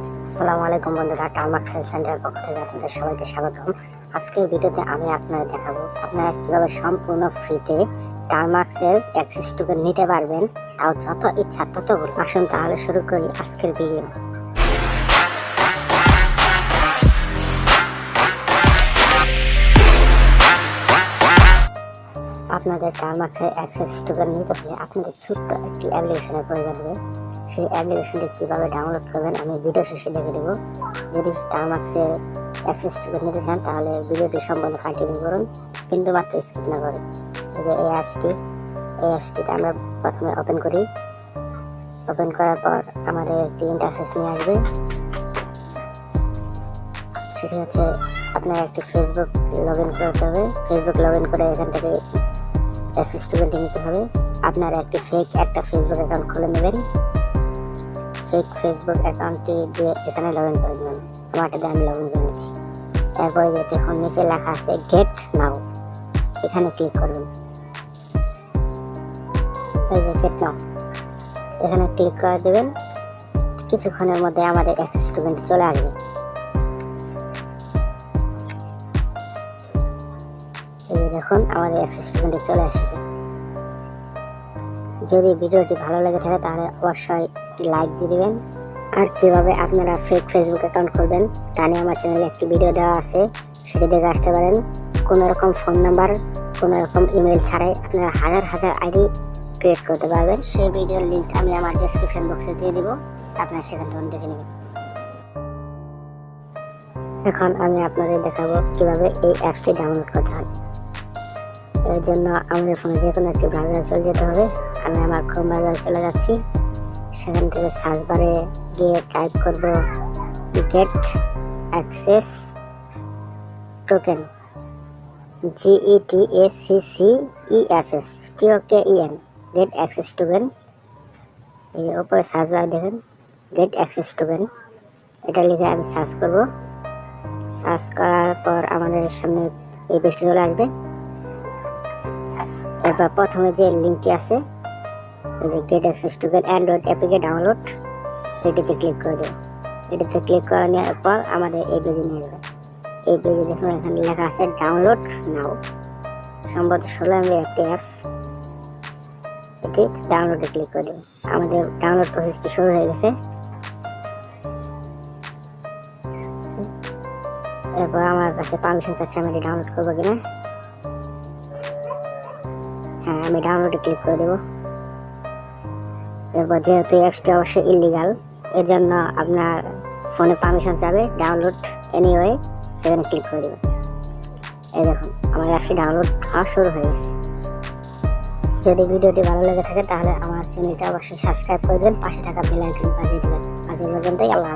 আসসালামু আলাইকুম বন্ধুরা, টার্মাক্স হেল্প সেন্টারের পক্ষ থেকে আপনাদের সবাইকে স্বাগতম। আজকের ভিডিওতে আমি আপনাদের দেখাবো আপনারা কিভাবে সম্পূর্ণ ফ্রিতে টার্মাক্সের অ্যাক্সেস টোকেন নিতে পারবেন, তাও যত ইচ্ছা ততগুলো। আসুন তাহলে শুরু করি আজকের ভিডিও। আপনাদের টার্মাক্সের অ্যাক্সেস টোকেন নিতে হলে আপনাদের ছোট্ট একটি অ্যাপ্লিকেশনের প্রয়োজন হবে। সেই অ্যাপ্লিকেশনটি কীভাবে ডাউনলোড করবেন আমি ভিডিও শেষে দেখে দেবো। যদি টার্মাক্সের অ্যাক্সেস টোকেন নিতে চান তাহলে ভিডিওটি সম্পূর্ণ কন্টিনিউ করুন, কিন্তু মাত্র স্কিপ না করে। এই যে এই অ্যাপসটিতে আমরা প্রথমে ওপেন করি। ওপেন করার পর আমাদের একটি ইন্টারফেস নিয়ে আসবে। সেটি হচ্ছে আপনার একটি ফেসবুক লগ ইন করতে হবে। ফেসবুক লগ ইন করে এখান থেকে অ্যাক্সেস টোকেনটি নিতে হবে। আপনারা একটি একটা ফেসবুক অ্যাকাউন্ট খুলে নেবেন। ফেক ফেসবুক অ্যাকাউন্টটি দিয়ে এখানে লগ ইন করে দেবেন। আমারটাতে আমি লগ ইন করে নিচ্ছি। তারপরে দেখুন নিচে লেখা আছে গেট নাও, এখানে ক্লিক করবেন। এই যে গেট নাও, এখানে ক্লিক করে দেবেন। কিছুক্ষণের মধ্যে আমাদের অ্যাক্সেস টোকেনটি চলে আসবে। এই যে দেখুন আমাদের অ্যাক্সেস টোকেনটি চলে এসেছে। যদি ভিডিওটি ভালো লেগে থাকে তাহলে অবশ্যই একটি লাইক দিয়ে দেবেন। আর কীভাবে আপনারা ফেক ফেসবুক অ্যাকাউন্ট খুলবেন তা নিয়ে আমার চ্যানেলে একটি ভিডিও দেওয়া আছে, সেটি দেখে আসতে পারেন। কোনো রকম ফোন নাম্বার, কোনো রকম ইমেল ছাড়াই আপনারা হাজার হাজার আইডি ক্রিয়েট করতে পারবেন। সেই ভিডিওর লিঙ্ক আমি আমার ডেসক্রিপশন বক্সে দিয়ে দেবো, আপনারা সেখান থেকে দেখে নেবেন। এখন আমি আপনাদের দেখাবো কীভাবে এই অ্যাপসটি ডাউনলোড করতে হয়। এর জন্য আমাদের ফোনে যে কোনো একটি ব্রাউজারে চলে যেতে হবে। আমি আমার ক্রোম ব্রাউজারে চলে যাচ্ছি। সেখান থেকে সার্চ বারে গিয়ে টাইপ করব get access token, GETACCESSTOKEN, get access token. এই উপরে সার্চ বারে দেখেন গেট অ্যাক্সেস টোকেন, এটা লিখে আমি সার্চ করব। সার্চ করার পর আমাদের সামনে এই পেজটি চলে আসবে। এরপর প্রথমে যে লিঙ্কটি আছে এই যে গেট অ্যাক্সেস টোকেন অ্যান্ড্রয়েড অ্যাপকে ডাউনলোড, এটিতে ক্লিক করে দেবো। এটিতে ক্লিক করে নেওয়ার পর আমাদের এই পেজে নিয়ে যাবে। এই পেজে দেখুন এখানে লেখা আছে ডাউনলোড নাও। সম্ভবত 16 MB একটি অ্যাপস, এটি ডাউনলোডে ক্লিক করে দেবো। আমাদের ডাউনলোড প্রসেসটি শুরু হয়ে গেছে। এরপর আমার কাছে পারমিশন চাচ্ছে আমি এটি ডাউনলোড করবো কিনা। হ্যাঁ, আমি ডাউনলোডে ক্লিক করে দেবো। এরপর যেহেতু অ্যাপসটি অবশ্যই ইলিগাল, এর জন্য আপনার ফোনে পারমিশন চাবে ডাউনলোড এনিওয়ে, সেখানে ক্লিক করে দেবেন। এই দেখুন আমার অ্যাপসটি ডাউনলোড হওয়া শুরু হয়ে গেছে। যদি ভিডিওটি ভালো লেগে থাকে তাহলে আমার চ্যানেলটা অবশ্যই সাবস্ক্রাইব করে দেবেন, পাশে থাকা বেল আইকন বাজিয়ে দেবেন। আজ এই পর্যন্তই, আল্লাহ।